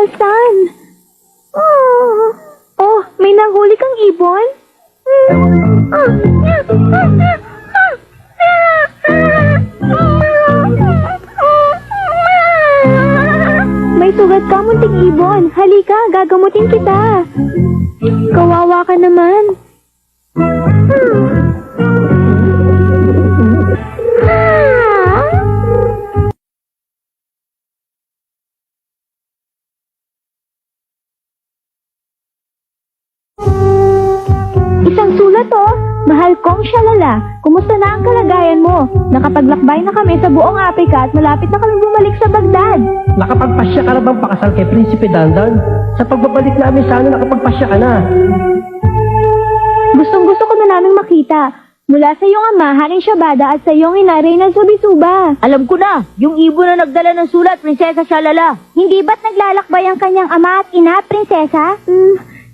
Nasaan? Oh, may nahuli kang ibon? May sugat ka, munting ibon. Halika, gagamutin kita. Kawawa ka naman. Isang sulat Mahal kong Shalala, kumusta na ang kalagayan mo? Nakapaglakbay na kami sa buong Afrika at malapit na kami bumalik sa Baghdad. Nakapagpasya ka na bang pakasal kay Prinsipe Dandan? Sa pagbabalik namin sana nakapagpasya ka na. Gustong-gusto ko na namin makita. Mula sa iyong ama, Haring Shabada, at sa iyong ina, Reyna Zubisuba. Alam ko na, yung ibon na nagdala ng sulat, Prinsesa Shalala. Hindi ba't naglalakbay ang kanyang ama at ina, Prinsesa?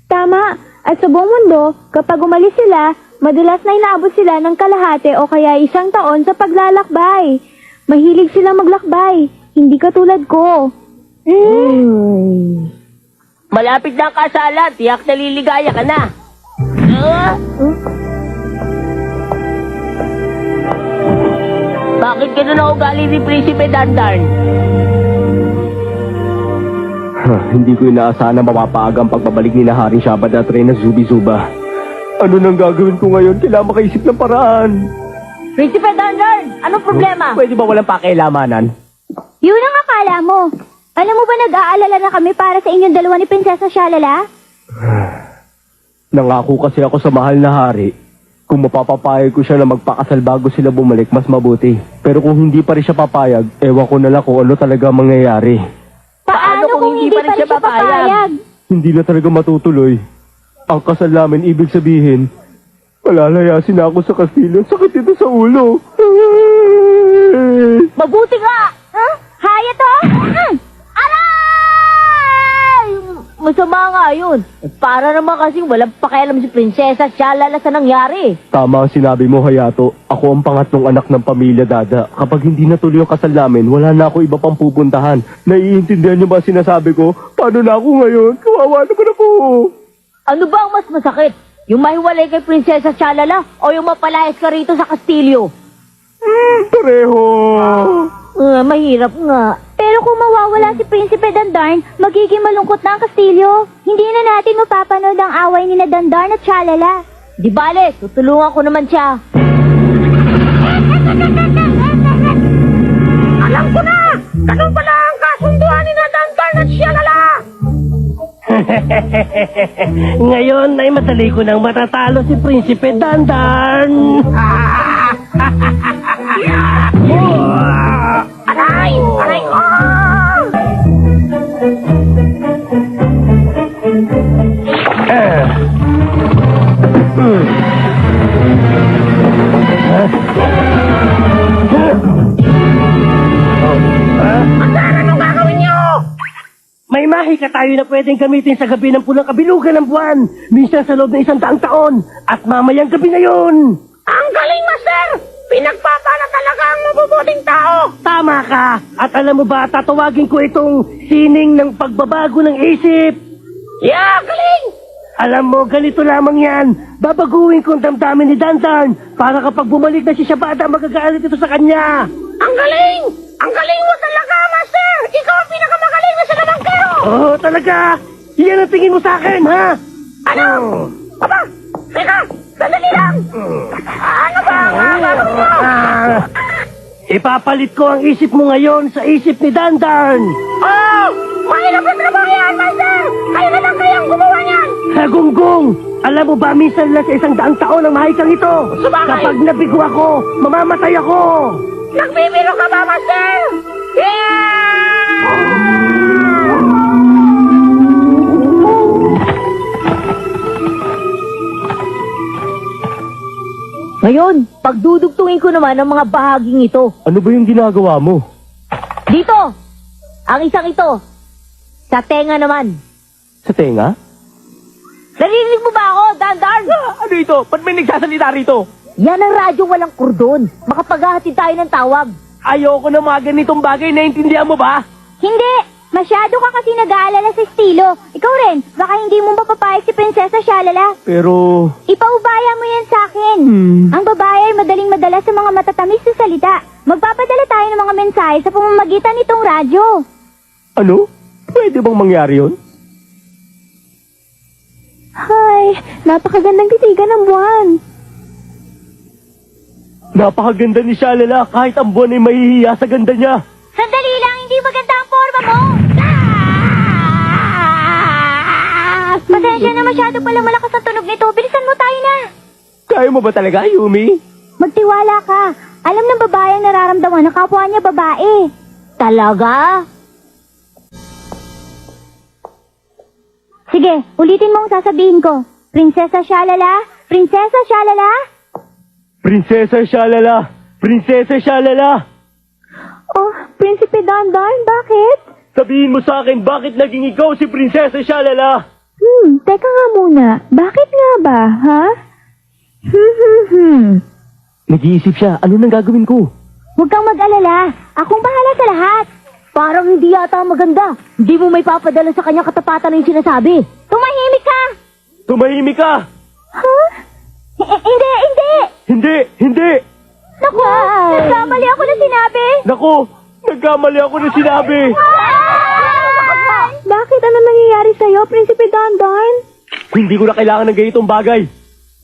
Tama. At sa buong mundo, kapag umalis sila, madalas na inaabot sila ng kalahati o kaya isang taon sa paglalakbay. Mahilig silang maglakbay, hindi katulad ko. Malapit na ang kasalan, tiyak naliligaya ka na. Bakit ka na ugali ni Prinsipe Dandan? Hindi ko inaasahan na mapapaaga ang pagbabalik ni Haring Shabada at Reyna Zubisuba. Ano nang gagawin ko ngayon? Kailangan makaisip ng paraan. Prinsipe Dandan, anong problema? Pwede ba walang pakialamanan? Yun ang akala mo. Alam mo ba nag-aalala na kami para sa inyong dalawa ni Prinsesa Shalala? Nangako kasi ako sa mahal na hari. Kung mapapapayag ko siya na magpakasal bago sila bumalik, mas mabuti. Pero kung hindi pa rin siya papayag, ewan ko na lang kung ano talaga mangyayari. Paano kung hindi pa rin siya papayag? Hindi na talaga matutuloy. Ang kasal namin, ibig sabihin, malalayasin na ako sa kastilyo. Sakit ito sa ulo. Mabuti nga! Haya to? Aray! Masama nga yun. Para naman kasing walang pakialam si Prinsesa Shalala sa nangyari. Tama ang sinabi mo, Hayato. Ako ang pangatlong anak ng pamilya Dada. Kapag hindi natuloy ang kasal namin, wala na ako iba pang pupuntahan. Naiintindihan niyo ba sinasabi ko? Paano na ako ngayon? Kawawa naman ako. Ano ba ang mas masakit? Yung mahiwalay kay Prinsesa Shalala o yung mapalayas ka rito sa kastilyo? Pareho. Mahirap nga. Pero kung mawawala si Prinsipe Dandarn, magiging malungkot na ang kastilyo. Hindi na natin mapapanood ang away ni na Dandarn at Shalala. Di bale, tutulungan ko naman siya. Alam ko na! Ganun pala ang kasunduan ni Dandan at Shalala! Ngayon ay madali ko nang matatalo si Prinsipe Dandan. Aray! Aray ko! Anong gagawin niyo? May mahika tayo na pwedeng gamitin sa gabi ng pulang kabilugan ng buwan. Minsan sa loob ng 100 taon. At mamayang gabi na yun. Ang galing, Master! Pinagpapala talaga ang mabubuting tao! Tama ka. At alam mo ba, tatawagin ko itong sining ng pagbabago ng isip. Yeah, galing! Alam mo, ganito lamang yan. Babaguhin ko ang damdamin ni Dandan para kapag bumalik na si Shabada, magagalit ito sa kanya. Ang galing! Ang galing mo talaga, Master! Ikaw ang pinakamagaling na salamangkero! Oo, talaga. Yan ang tingin mo sa akin, ha? Ano? Aba! Teka! Sandali lang! Ano ba ang gagawin mo? Ipapalit ko ang isip mo ngayon sa isip ni Dandan. Oh! Mahirap na trabaho yan, Master! Kayo na lang kayang gumawa niyan! Gunggong, alam mo ba minsan lang sa 100 taon ang mahikang ito? Sabagay. Kapag nabigo ako, mamamatay ako. Nagbibiro ka ba, Master? Ngayon, pagdudugtungin ko naman ang mga bahaging ito. Ano ba yung ginagawa mo? Dito! Ang isang ito. Sa tenga naman. Sa tenga? Narinig mo ba ako, Dandan? Ano ito? Ba't may nagsasalita rito? Yan ang radyo walang kordon. Makapaghahatid tayo ng tawag. Ayoko na mga ganitong bagay, naiintindihan mo ba? Hindi! Masyado ka kasi nag-aalala sa estilo. Ikaw rin, baka hindi mo mapapayag si Prinsesa Shalala. Pero... Ipaubaya mo yan sa akin. Ang babae ay madaling madala sa mga matatamis na salita. Magpapadala tayo ng mga mensahe sa pamamagitan nitong radyo. Ano? Pwede bang mangyari yun? Hay, napakagandang titigan ng buwan. Napakaganda ni Shalala kahit ang buwan ay mahihiya sa ganda niya. Sandali lang, hindi maganda ang forma mo. Pasensya na, masyado pala malakas ang tunog nito. Bilisan mo, tayo na. Kaya mo ba talaga, Yumi? Magtiwala ka. Alam ng babae ang nararamdaman ng kapwa niya babae. Talaga? Sige, ulitin mo ang sasabihin ko. Prinsesa Shalala? Prinsesa Shalala? Prinsesa Shalala! Prinsesa Shalala! Oh, Prinsipe Dandan, bakit? Sabihin mo sa akin bakit naging ikaw si Prinsesa Shalala? Teka nga muna. Bakit nga ba, ha? Nag-iisip siya, ano nang gagawin ko? Huwag kang mag-alala. Akong bahala sa lahat. Parang hindi yata maganda. Hindi mo may papadala sa kanya katapatan ng sinasabi. Tumahimik ka! Tumahimik ka! Huh? Hindi, hindi! Hindi! Hindi! Naku, nagkamali ako na sinabi. Naku! Nagkamali ako na sinabi! Bakit? Ano nangyayari sa'yo, Prinsipe Dandan? Hindi ko na kailangan ng ganitong bagay.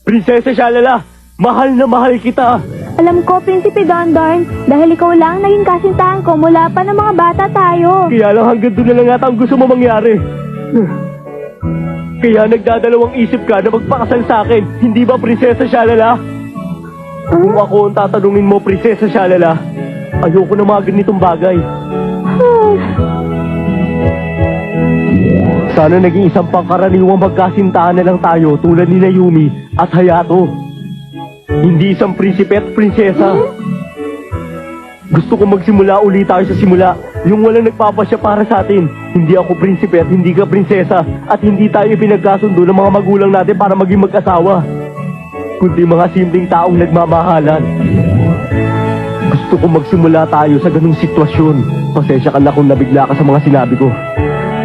Prinsesa Shalala, mahal na mahal kita. Alam ko, Prinsipe Dandan, dahil ikaw lang naging kasintahan ko mula pa ng mga bata tayo. Kaya lang hanggang doon na lang yata ang gusto mo mangyari. Kaya nagdadalawang isip ka na magpakasal sa akin. Hindi ba, Prinsesa Shalala? Kung ako ang tatanungin mo, Prinsesa Shalala, ayoko na mga ganitong bagay. Sana naging isang pangkaraniwang magkasintahan na lang tayo tulad ni Yumi at Hayato. Hindi isang prinsipe at prinsesa. Gusto ko magsimula uli tayo sa simula. Yung walang nagpapasya para sa atin. Hindi ako prinsipe at hindi ka prinsesa. At hindi tayo pinagkasundo ng mga magulang natin para maging mag-asawa. Kundi mga simpleng taong nagmamahalan. Gusto ko magsimula tayo sa ganung sitwasyon. Pasensya ka na kung nabigla ka sa mga sinabi ko.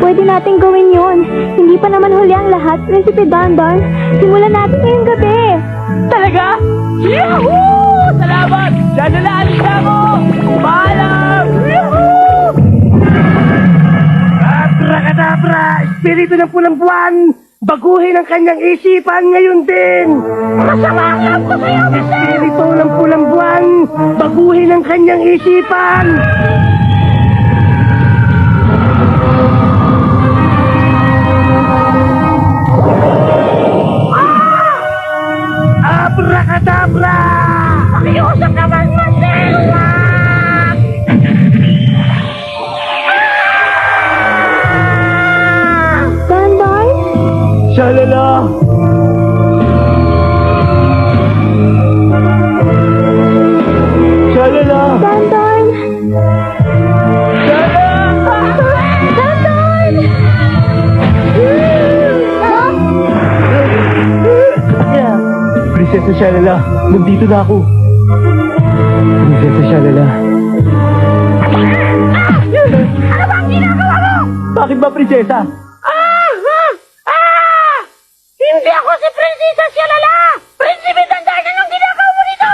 Pwede natin gawin yun. Hindi pa naman huli ang lahat, Prinsipe Dandan. Simulan natin ngayong gabi. Talaga? Yahoo! Salamat! Dadalaanin na ako! Paalam! Yahoo! Abracadabra! Espiritu ng pulang buwan! Baguhin ang kanyang isipan ngayon din! Masama ang loob ko sa'yo, Espiritu ng pulang buwan! Baguhin ang kanyang isipan! Abracadabra! Pakiusap naman, Marcel! Dandan? Shalala! Shalala! Dandan? Dandan! Prinsesa Shalala, nandito na ako. Prinsesa Shalala. Ano ba ang ginagawa mo? Bakit ba, Prinsesa? Hindi ako si Prinsesa Shalala! Prinsipe Dandan, anong ginagawa mo nito?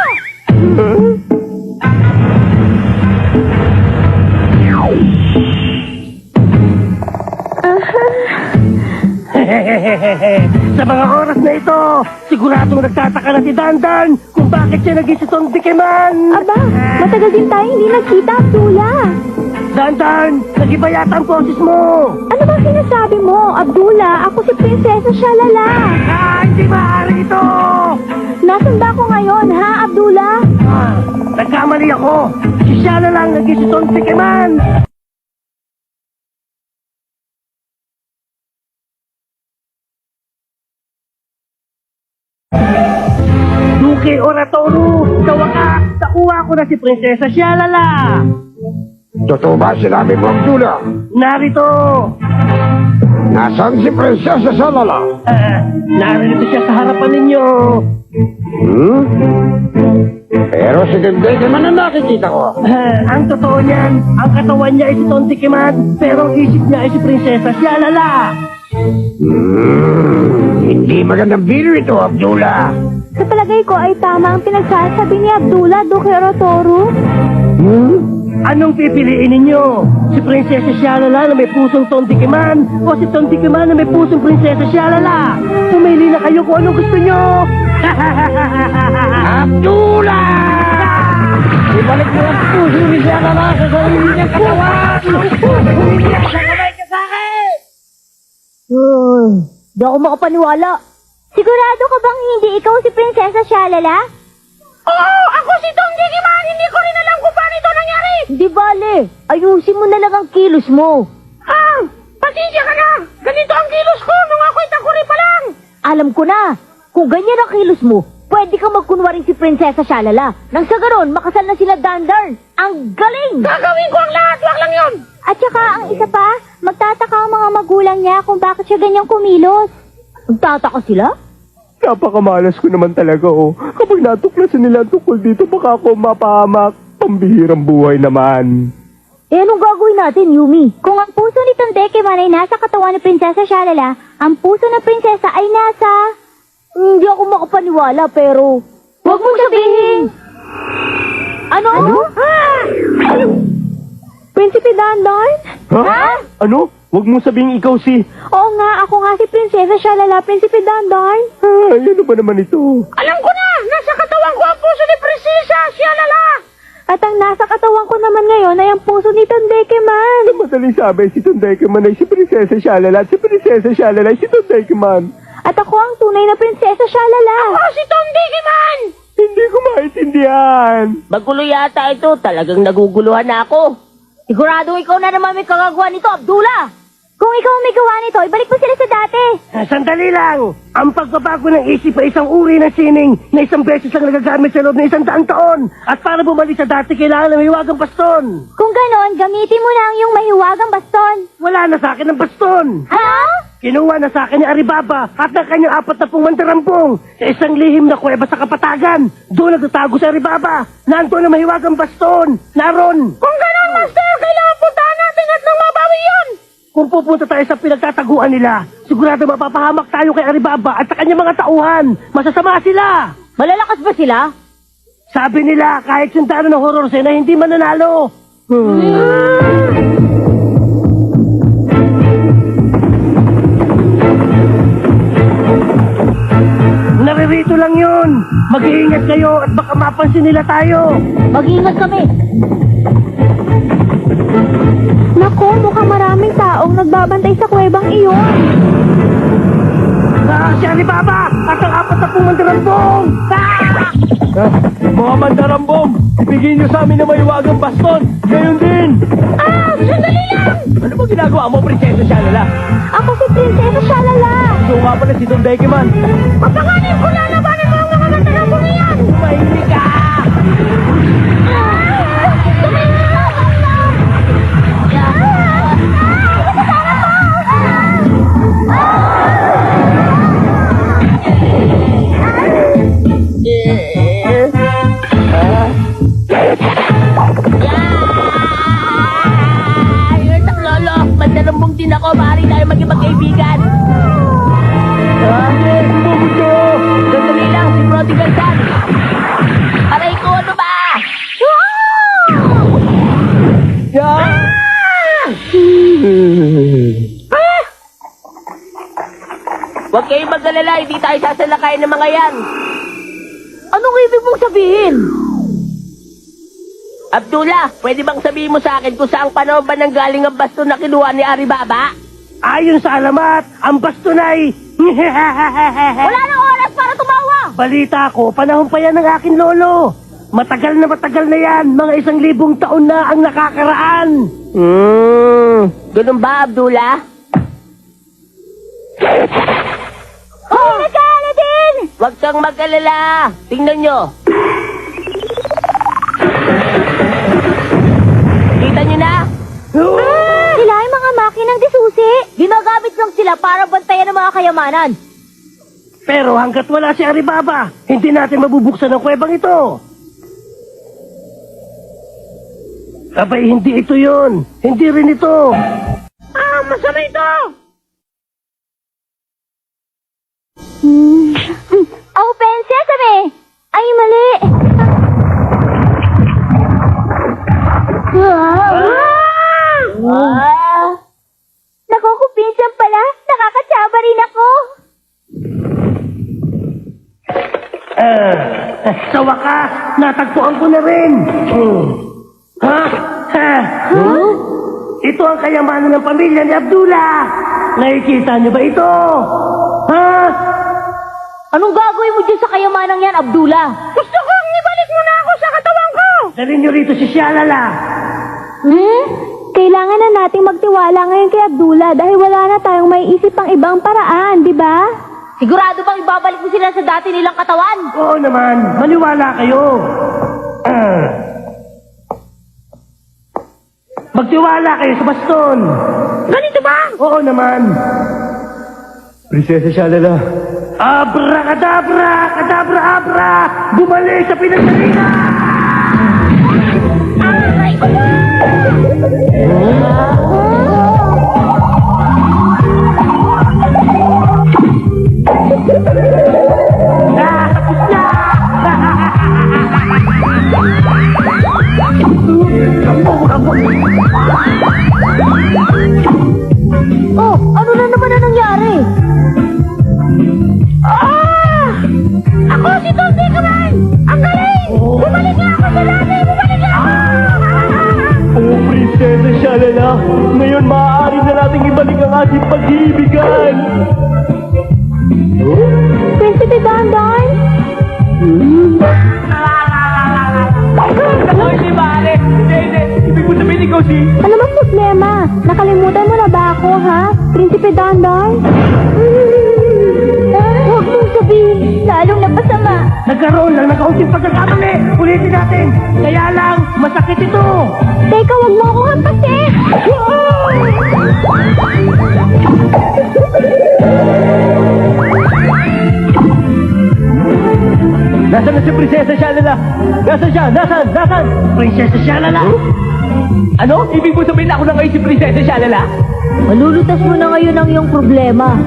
Sa mga oras na ito, siguradong nagtataka na si Dandan kung bakit siya naging si Tondikiman. Aba, matagal din tayo hindi nagkita, Abdullah. Dandan, nag-iba yata ang boses mo. Ano ba sinasabi mo, Abdullah? Ako si Prinsesa Shalala. Hindi maaari ito. Nasaan ba ako ngayon, ha, Abdullah? Nagkamali ako. Si Shala lang naging si Tondikiman. Duke Oratoru, sa wakas, nakuha ko na si Prinsesa Shalala. Totoo ba sinabi mo, Abdullah? Narito. Nasaan si Prinsesa Shalala? Narito siya sa harapan ninyo. Hmm? Pero si Dendekeman na nakikita ko. Ang totoo niyan, ang katawan niya ay si Tontikiman, pero ang isip niya ay si Prinsesa Shalala. Hindi magandang biro ito, Abdullah. Sa palagay ko ay tama ang pinagsasabi ni Abdullah, Duque Rotoro. Anong pipiliin ninyo? Si Prinsesa Shalala na may pusong Tontikiman o si Tontikiman na may pusong Prinsesa Shalala? Pumili na kayo kung anong gusto nyo. Abdullah! Ibalik mo ang puso ni Shalala sa sarili niyang katawan! Humiyak sa kamay ka sa akin! Di ako makapaniwala. Sigurado ka bang hindi ikaw si Prinsesa Shalala? Oo, ako si Tom Digiman. Hindi ko rin alam kung paano ito nangyari. Di bale, ayusin mo na lang ang kilos mo. Pasensya ka na. Ganito ang kilos ko nung ako'y takuri pa lang. Alam ko na. Kung ganyan ang kilos mo, pwede kang magkunwaring si Prinsesa Shalala. Nang sa ganon, makasal na sila Dandar. Ang galing! Gagawin ko ang lahat. Wag lang yun. At saka ang isa pa, magtataka ang mga magulang niya kung bakit siya ganyang kumilos. Magtataka sila? Napakamalas ko naman talaga, oh. Kapag natuklasan nila ang tungkol dito, baka ako mapahamak. Pambihirang buhay naman. Eh, anong gagawin natin, Yumi? Kung ang puso ni Tondekeman ay nasa katawan ni Prinsesa Shalala, ang puso ng prinsesa ay nasa... Hindi ako makapaniwala, pero... Huwag mong sabihin! Ano? Prinsipe Dandar? Ha? Ano? Huwag mo sabihing ikaw si... Oo nga, ako nga si Prinsesa Shalala, Prinsipe Dandar. Ay, ano ba naman ito? Alam ko na! Nasa katawan ko ang puso ni Prinsesa Shalala! At ang nasa katawan ko naman ngayon ay ang puso ni Tondekeman. Sa madaling sabi, si Tondekeman ay si Prinsesa Shalala at si Prinsesa Shalala ay si Tondekeman. At ako ang tunay na Prinsesa Shalala. Ako si Tom Digiman! Hindi ko maintindihan. Magulo yata ito. Talagang naguguluhan na ako. Sigurado ikaw na naman may kagagawa nito, Abdullah! Kung ikaw ang may gawa nito, ibalik mo sila sa dati. Sandali lang. Ang pagbabago ng isip ay isang uri ng sining na isang beses lang nagagamit sa loob ng 100 taon. At para bumalik sa dati, kailangan ng mahiwagang baston. Kung ganon, gamitin mo na ang iyong mahiwagang baston. Wala na sa akin ang baston. Ha? Kinuha na sa akin ni Aribaba at ng kanyang 40 mandarampong sa isang lihim na kuweba sa Kapatagan. Doon nagtatago si Aribaba. Nandoon ang mahiwagang baston. Naron. Kung ganon, Master, kailangan puntahan natin at nang mabawi yun! Kung pupunta tayo sa pinagtataguan nila, sigurado mapapahamak tayo kay Aribaba at sa kanyang mga tauhan. Masasama sila. Malalakas ba sila? Sabi nila, kahit sundalo ng horror scene na hindi mananalo. Naririto lang yun. Mag-iingat kayo at baka mapansin nila tayo. Mag-iingat kami. Naku, mukhang maraming taong nagbabantay sa kuwebang iyon. Si Alibaba at ang 40 mandarampong. Mga mandarambong, ibigay niyo sa amin na mahiwagang baston. Gayon din. Sandali lang! Ano ba ginagawa mo, Prinsesa Shalala? Ako si Prinsesa Shalala. So nga pala si Tondekeman. Papanganin ko na labanan mo ang mga mandarambong iyan! Mahimik ka! Lolo, mandarambong din ako. Maaari tayo maging magkaibigan. Bumundo! Sandali lang, si Prodigal Son. Aray ko, ano ba? Huwag kayong mag-alala, hindi tayo sasalakayin ng mga yan. Anong ibig mong sabihin? Abdullah, pwede bang sabihin mo sa akin kung saang panahon ba nanggaling ang baston na kinuha ni Aribaba? Ayon sa alamat, ang baston ay... Wala nang oras para tumawa! Balita ko, panahon pa yan ng aking lolo. Matagal na yan, mga 1,000 taon na ang nakakaraan. Ganun ba, Abdullah? Oh, Aladdin! Huwag kang mag-alala. Tingnan nyo. Kita nyo na? Sila ay mga makinang disusi. Ginagamit lang sila para bantayan ng mga kayamanan. Pero hanggat wala si Aribaba, hindi natin mabubuksan ang kuwebang ito. Abay, hindi ito yun. Hindi rin ito. Masama ito! Open sesame! Ay, mali! Naku, kupinsan pala. Nakakatsaba rin ako. Sa wakas, natagpuan ko na rin. Ha? Ito ang kayamanan ng pamilya ni Abdullah. Nakikita niyo ba ito? Ha? Anong gagawin mo dyan sa kayamanang yan, Abdullah? Gusto kong ibalik mo na ako sa katawan ko! Dalhin niyo rito si Shalala. Kailangan na nating magtiwala ngayon kay Abdullah dahil wala na tayong may isip pang ibang paraan, di ba? Sigurado bang ibabalik mo sila sa dati nilang katawan? Oo naman, maniwala kayo. Magtiwala kayo sa baston. Ganito ba? Oo naman. Prinsesa Shalala, Abracadabra, kadabra, abra, bumalik sa pinagsalina! Oh, ano na naman ang nangyari? Ako si Tom Dickerman! Ang galing! Bumalik na ako sa dati! Bumalik na ako! oh Prinsesa Shalala, ngayon maaari na nating ibalik ang ating pag-iibigan. Prinsipe Dandan? Si Mare! Hindi! Ibig mo sabihin ikaw si... Ano bang problema? Nakalimutan mo na ba ako, ha? Prinsipe Dandan? Huwag mong sabihin, lalong napasama. Nagkaroon lang ng kaunting pagkakamali. Ulitin natin. Kaya lang, masakit ito. Teka, huwag mo akong hampasin! Nasaan na si Prinsesa Shalala? Nasaan siya? Nasaan? Prinsesa Shalala. Ano? Ibig mo sabihin ako na ngayon si Prinsesa Shalala? Malulutas mo na ngayon ang iyong problema.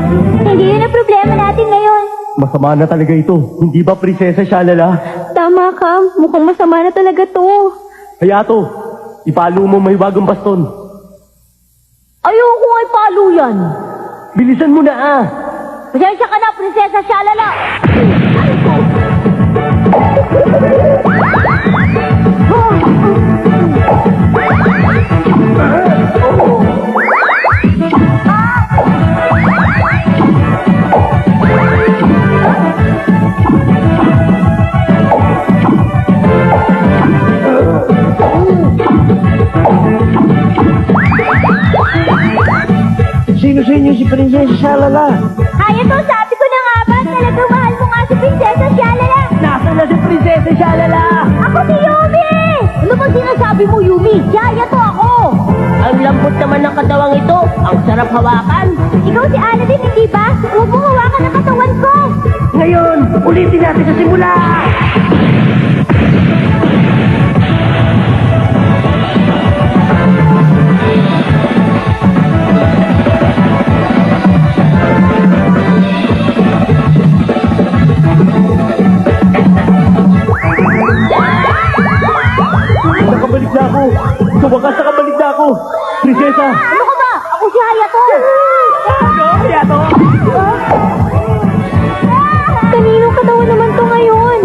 Hindi yun ang problema natin ngayon. Masama na talaga ito. Hindi ba Prinsesa Shalala? Tama ka, mukhang masama na talaga to. Hayato, ipalo mo may bagong baston. Ayoko nga ipalo yan. Bilisan mo na ah. Pasensya ka na, Prinsesa Shalala. Sino sa inyo si Prinsesa Shalala? Ay, ito, sabi ko na nga ba, talagang mahal mo nga si Prinsesa Shalala. Nasaan na si Prinsesa Shalala? Ako si Yumi! Ano bang sinasabi mo, Yumi? Yaya to ako! Ang lambot naman ng katawang ito. Ang sarap hawakan. Ikaw si Aladdin, hindi ba? Huwag mo hawakan ang katawan ko! Ngayon, ulitin natin sa simula. Nakabalik na ako. Sa wakas nakabalik na ako. Prinsesa! Ano ka ba? Ako si Hayato! Ano? Hayato? Kaninong katawan naman to ngayon?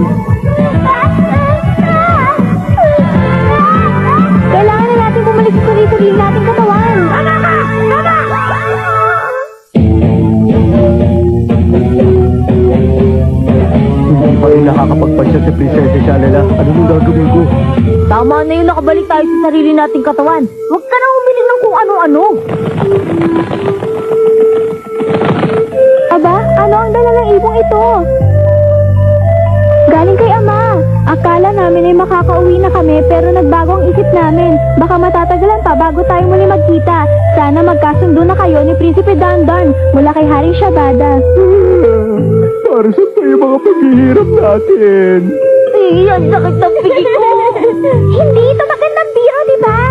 Kailangan na natin bumalik sa sarili nating katawan. Hindi pa rin nakakapagpansya si Prinsesa Shalala. Ano nung gagawin ko? Tama na yun, nakabalik tayo sa sarili nating katawan. Huwag ka na humiling ng kung ano-ano. Aba, ano ang dala ng ibong ito? Galing kay Ama. Akala namin ay makakauwi na kami pero nagbago ang isip namin. Baka matatagalan pa bago tayo muli magkita. Sana magkasundo na kayo ni Prinsipe Dandan mula kay Haring Shabada. Para sa tayo mga paghihirap natin. Iyan, sakit ng pigil ko. Hindi ito magandang biro, di ba?